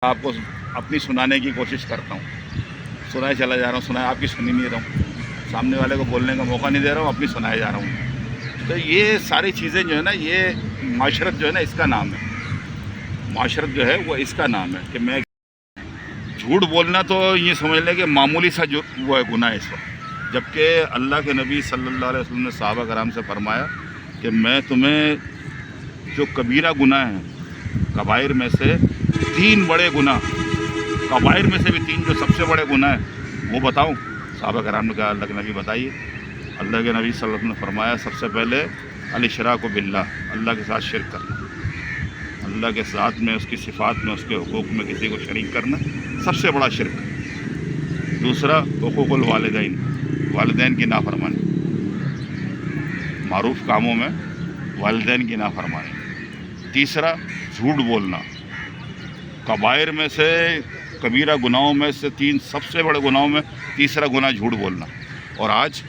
آپ کو اپنی سنانے کی کوشش کرتا ہوں، سنائے چلا جا رہا ہوں، سنائے آپ کی سن ہی نہیں رہا ہوں، سامنے والے کو بولنے کا موقع نہیں دے رہا ہوں، اپنی سنائے جا رہا ہوں۔ تو یہ ساری چیزیں جو ہے نا، یہ معاشرت جو ہے نا، اس کا نام ہے۔ معاشرت جو ہے وہ اس کا نام ہے کہ میں جھوٹ بولنا تو یہ سمجھ لیں کہ معمولی سا جو وہ ہے گناہ ہے اس وقت، جبکہ اللہ کے نبی صلی اللہ علیہ وسلم نے صحابہ کرام سے فرمایا کہ میں تمہیں جو کبیرہ گناہ ہیں، کبائر میں سے 3 بڑے گناہ، کبائر میں سے بھی 3 جو سب سے بڑے گناہ ہیں وہ بتاؤں؟ صحابہ کرام نے کہا اللہ کے نبی بتائیے۔ اللہ کے نبی صلی اللہ علیہ وسلم نے فرمایا سب سے پہلے الاشراک باللہ، اللہ کے ساتھ شرک کرنا، اللہ کے ذات میں، اس کی صفات میں، اس کے حقوق میں کسی کو شریک کرنا سب سے بڑا شرک۔ دوسرا حقوق الوالدین، والدین کی نافرمانی، معروف کاموں میں والدین کی نافرمانی۔ تیسرا جھوٹ بولنا، کبائر میں سے، کبیرہ گناہوں میں سے 3 سب سے بڑے گناہوں میں تیسرا گناہ جھوٹ بولنا۔ اور آج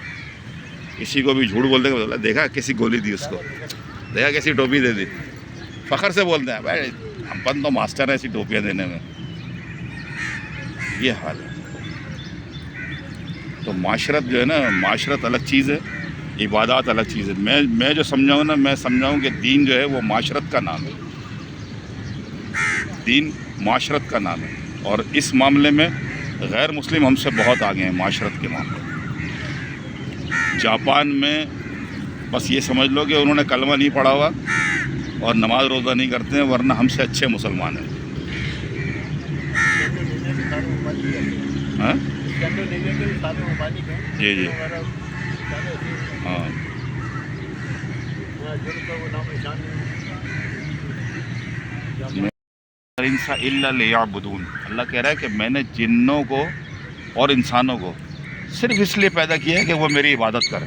کسی کو بھی جھوٹ بولنے کا بولا، دیکھا کیسی گولی دی اس کو، دیکھا کیسی ٹوپی دے دی، فخر سے بولتے ہیں بھائی ہم پن تو ماسٹر ہیں ایسی ٹوپیاں دینے میں۔ یہ حال ہے۔ تو معاشرت جو ہے نا، معاشرت الگ چیز ہے، عبادات الگ چیز ہے۔ میں جو سمجھاؤں نا، میں سمجھاؤں کہ دین جو ہے وہ معاشرت کا نام ہے، دین معاشرت کا نام ہے، اور اس معاملے میں غیر مسلم ہم سے بہت آگے ہیں معاشرت کے معاملے میں۔ جاپان میں بس یہ سمجھ لو کہ انہوں نے کلمہ نہیں پڑھا ہوا اور نماز روزہ نہیں کرتے ہیں، ورنہ ہم سے اچھے مسلمان ہیں۔ ہاں جی جی ہاں۔ الا لیعبدون، اللہ کہہ رہا ہے کہ میں نے جنوں کو اور انسانوں کو صرف اس لیے پیدا کیا ہے کہ وہ میری عبادت کریں۔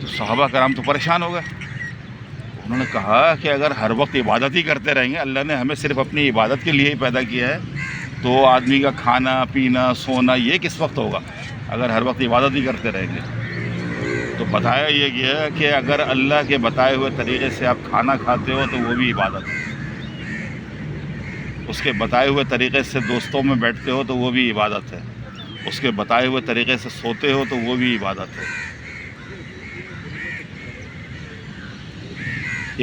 تو صحابہ کرام تو پریشان ہو گئے، انہوں نے کہا کہ اگر ہر وقت عبادت ہی کرتے رہیں گے، اللہ نے ہمیں صرف اپنی عبادت کے لیے ہی پیدا کیا ہے، تو آدمی کا کھانا پینا سونا یہ کس وقت ہوگا اگر ہر وقت عبادت ہی کرتے رہیں گے؟ تو بتایا یہ گیا کہ اگر اللہ کے بتائے ہوئے طریقے سے آپ کھانا کھاتے ہو تو وہ بھی عبادت ہے، اس کے بتائے ہوئے طریقے سے دوستوں میں بیٹھتے ہو تو وہ بھی عبادت ہے، اس کے بتائے ہوئے طریقے سے سوتے ہو تو وہ بھی عبادت ہے۔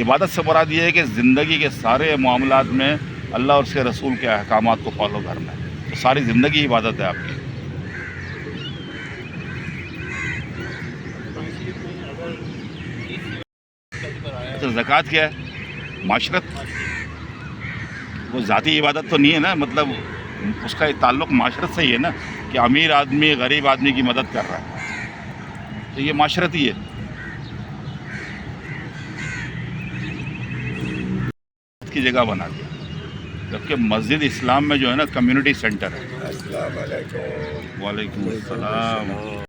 عبادت سے مراد یہ ہے کہ زندگی کے سارے معاملات میں اللہ اور اس کے رسول کے احکامات کو فالو کرنا ہے، تو ساری زندگی عبادت ہے آپ کی۔ تو زکوٰۃ کیا ہے؟ معاشرت، وہ ذاتی عبادت تو نہیں ہے نا، مطلب اس کا تعلق معاشرت سے ہی ہے نا، کہ امیر آدمی غریب آدمی کی مدد کر رہا ہے، تو یہ معاشرت ہی ہے۔ کی جگہ بنا دیا، جبکہ مسجد اسلام میں جو ہے نا کمیونٹی سینٹر ہے۔ السلام علیکم۔ وعلیکم السلام۔